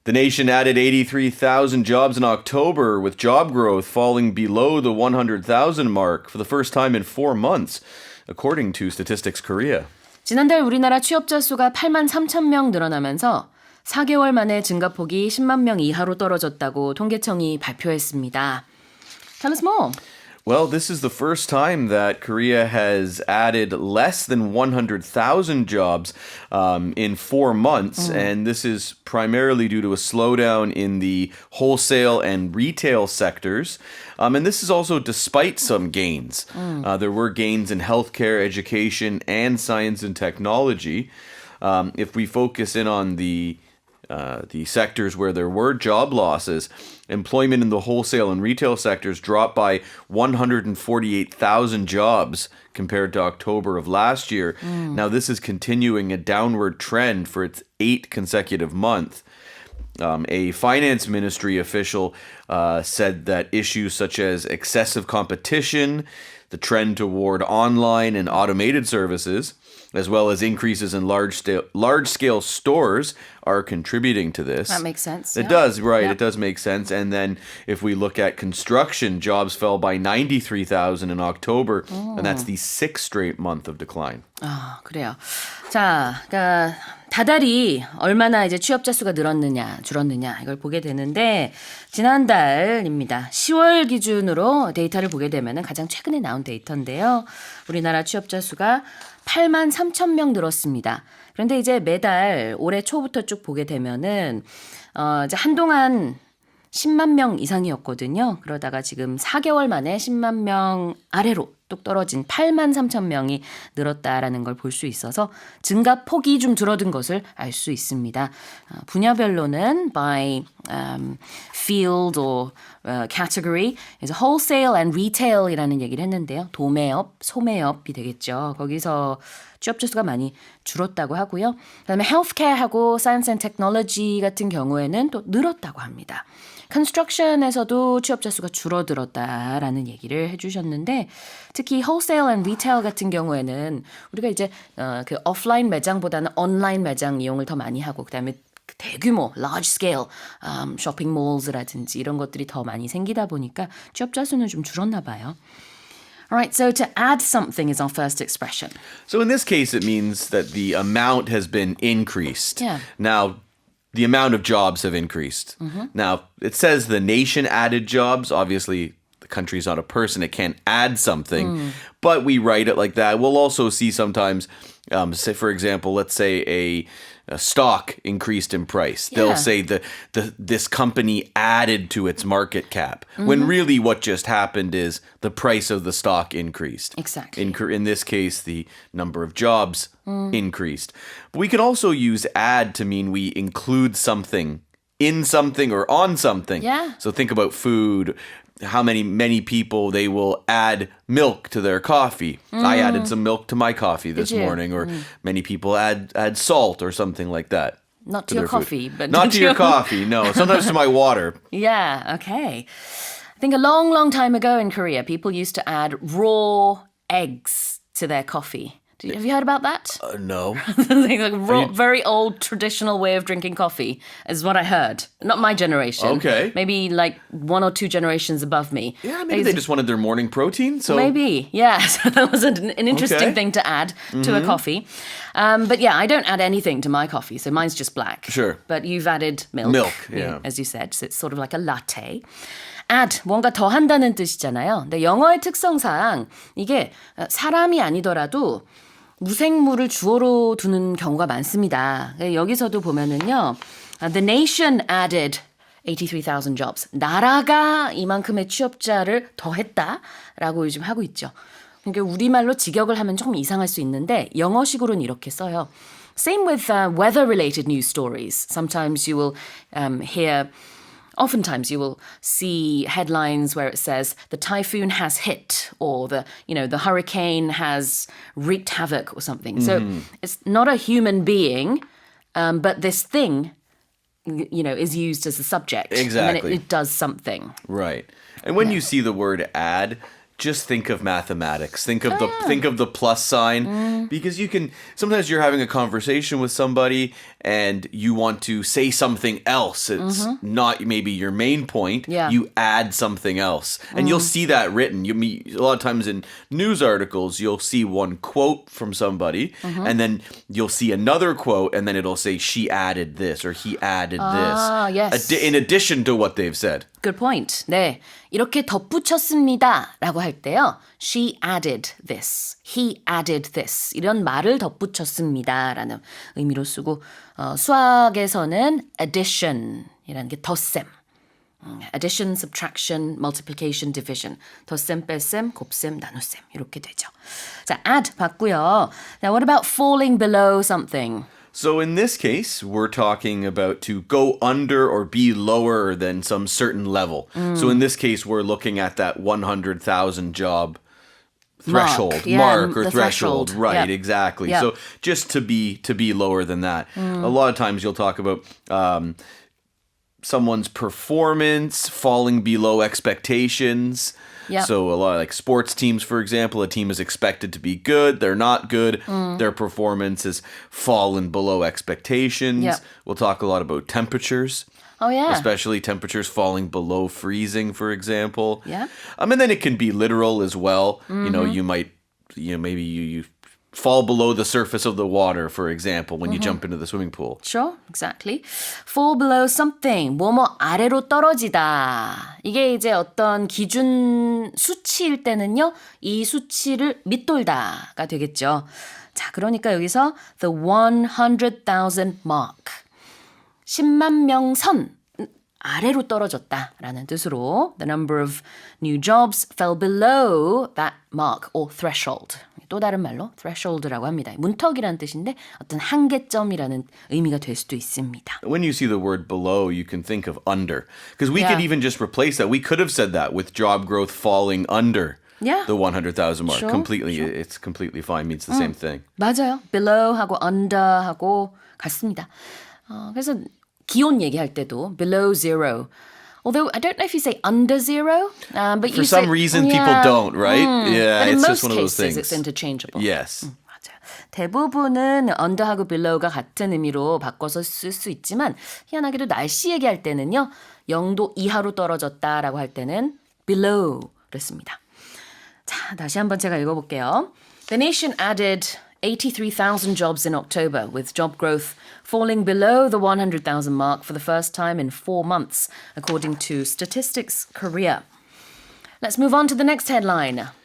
The nation added 83,000 jobs in October, with job growth falling below the 100,000 mark for the first time in 4 months, according to Statistics Korea. 지난달 우리나라 취업자 수가 8만 3천 명 늘어나면서 4개월 만에 증가폭이 10만 명 이하로 떨어졌다고 통계청이 발표했습니다. Tell us more. Well, this is the first time that Korea has added less than 100,000 jobs in 4 months. And this is primarily due to a slowdown in the wholesale and retail sectors. And this is also despite some gains. There were gains in healthcare, education, and science and technology. If we focus in on the sectors where there were job losses, employment in the wholesale and retail sectors dropped by 148,000 jobs compared to October of last year. Now, this is continuing a downward trend for its 8th consecutive month. A finance ministry official said that issues such as excessive competition, the trend toward online and automated services, as well as increases in large-scale stores are contributing to this. That makes sense. It does, right. It does make sense. And then if we look at construction, jobs fell by 93,000 in October, and that's the 6th straight month of decline. 아, 그래요. 자, 그러니까 다달이 얼마나 이제 취업자 수가 늘었느냐, 줄었느냐 이걸 보게 되는데 지난달입니다. 10월 기준으로 데이터를 보게 되면 가장 최근에 나온 데이터인데요. 우리나라 취업자 수가 8만 3천 명 늘었습니다. 그런데 이제 매달 올해 초부터 쭉 보게 되면은 이제 한동안 10만 명 이상이었거든요. 그러다가 지금 4개월 만에 10만 명 아래로 뚝 떨어진 8만 3천 명이 늘었다라는 걸 볼 수 있어서 증가폭이 좀 줄어든 것을 알 수 있습니다. 분야별로는 by field or category, 그래서 wholesale and retail이라는 얘기를 했는데요. 도매업, 소매업이 되겠죠. 거기서 취업자 수가 많이 줄었다고 하고요. 그다음에 healthcare하고 science and technology 같은 경우에는 또 늘었다고 합니다. construction에서도 취업자 수가 줄어들었다라는 얘기를 해주셨는데 특히 wholesale and retail 같은 경우에는 우리가 이제 그 오프라인 매장보다는 온라인 매장 이용을 더 많이 하고 그다음에 대규모 large scale 쇼핑 몰즈라든지 이런 것들이 더 많이 생기다 보니까 취업자 수는 좀 줄었나 봐요. Alright, so to add something is our first expression. So in this case, it means that the amount has been increased. Yeah. Now, the amount of jobs have increased. Now, it says the nation added jobs. Obviously, the country's not a person. It can't add something. But we write it like that. We'll also see sometimes, say, for example, let's say a stock increased in price. Yeah. They'll say this company added to its market cap. When really what just happened is the price of the stock increased. Exactly. In this case, the number of jobs increased. But we can also use add to mean we include something in something or on something. Yeah. So think about food. How many people they will add milk to their coffee. I added some milk to my coffee this you? morning, or many people add salt or something like that. Not to to your their food. coffee, but Not to your coffee, no. Sometimes to my water. Yeah, okay. I think a long, long time ago in Korea, people used to add raw eggs to their coffee. Have you heard about that? No. Like raw, very old traditional way of drinking coffee is what I heard. Not my generation. Okay. Maybe like 1 or 2 generations above me. Yeah, maybe they just wanted their morning protein. So Maybe, yeah. So that was an interesting Okay. thing to add to a coffee. But yeah, I don't add anything to my coffee, so mine's just black. Sure. But you've added milk. Milk, yeah. As you said, so it's sort of like a latte. add, 뭔가 더 한다는 뜻이잖아요. 근데 영어의 특성상 이게 사람이 아니더라도 무생물을 주어로 두는 경우가 많습니다. 여기서도 보면은요. The nation added 83,000 jobs. 나라가 이만큼의 취업자를 더했다라고 요즘 하고 있죠. 그러니까 우리말로 직역을 하면 조금 이상할 수 있는데 영어식으로는 이렇게 써요. Same with weather-related news stories. Sometimes you will Oftentimes you will see headlines where it says the typhoon has hit or the hurricane has wreaked havoc or something. So it's not a human being, but this thing, is used as a subject. Exactly. And then it does something. Right. And when you see the word add, just think of mathematics. Think of the plus sign because you can sometimes you're having a conversation with somebody and you want to say something else. It's not maybe your main point. Yeah. You add something else. And you'll see that written. You meet a lot of times in news articles, you'll see one quote from somebody and then you'll see another quote and then it'll say she added this or he added this. Yes. In addition to what they've said. Good point. 네, 이렇게 덧붙였습니다라고 할 때요. She added this. He added this. 이런 말을 덧붙였습니다라는 의미로 쓰고 수학에서는 addition이라는 게 덧셈. Addition, subtraction, multiplication, division. 덧셈, 뺄셈, 곱셈, 나눗셈 이렇게 되죠. 자, add 봤고요. Now what about falling below something? So in this case, we're talking about to go under or be lower than some certain level. So in this case, we're looking at that 100,000 job threshold, mark or the threshold. Right, Yep. exactly. Yep. So just to be lower than that. A lot of times you'll talk about someone's performance falling below expectations. Yep. So a lot of like sports teams, for example, a team is expected to be good. They're not good. Their performance has fallen below expectations. Yep. We'll talk a lot about temperatures. Oh yeah. Especially temperatures falling below freezing, for example. Yeah. And then it can be literal as well. You know, maybe you fall below the surface of the water, for example, when you jump into the swimming pool. Sure, exactly. Fall below something, 뭐뭐 아래로 떨어지다. 이게 이제 어떤 기준 수치일 때는요, 이 수치를 밑돌다가 되겠죠. 자, 그러니까 여기서 the 100,000 mark. 10만 명 선. 아래로 떨어졌다라는 뜻으로 the number of new jobs fell below that mark or threshold. 또 다른 말로 threshold라고 합니다. 문턱이라는 뜻인데 어떤 한계점이라는 의미가 될 수도 있습니다. When you see the word below, you can think of under. Because we could Yeah. even just replace that. We could have said that with job growth falling under Yeah. the 100,000 mark. Sure, Completely. It's completely fine. Means the same thing. 맞아요. below하고 under하고 같습니다. 그래서 기온 얘기할 때도 below zero. Although I don't know if you say under zero, but For you some say, reason, people don't, right? Yeah, But in it's most just one of those cases, things. it's interchangeable. Yes. 맞아요. 대부분은 under하고 below가 같은 의미로 바꿔서 쓸 수 있지만 희한하게도 날씨 얘기할 때는요. 0도 이하로 떨어졌다라고 할 때는 below를 씁니다. 자, 다시 한번 제가 읽어볼게요. The nation added 83,000 jobs in October, with job growth falling below the 100,000 mark for the first time in 4 months, according to Statistics Korea. Let's move on to the next headline.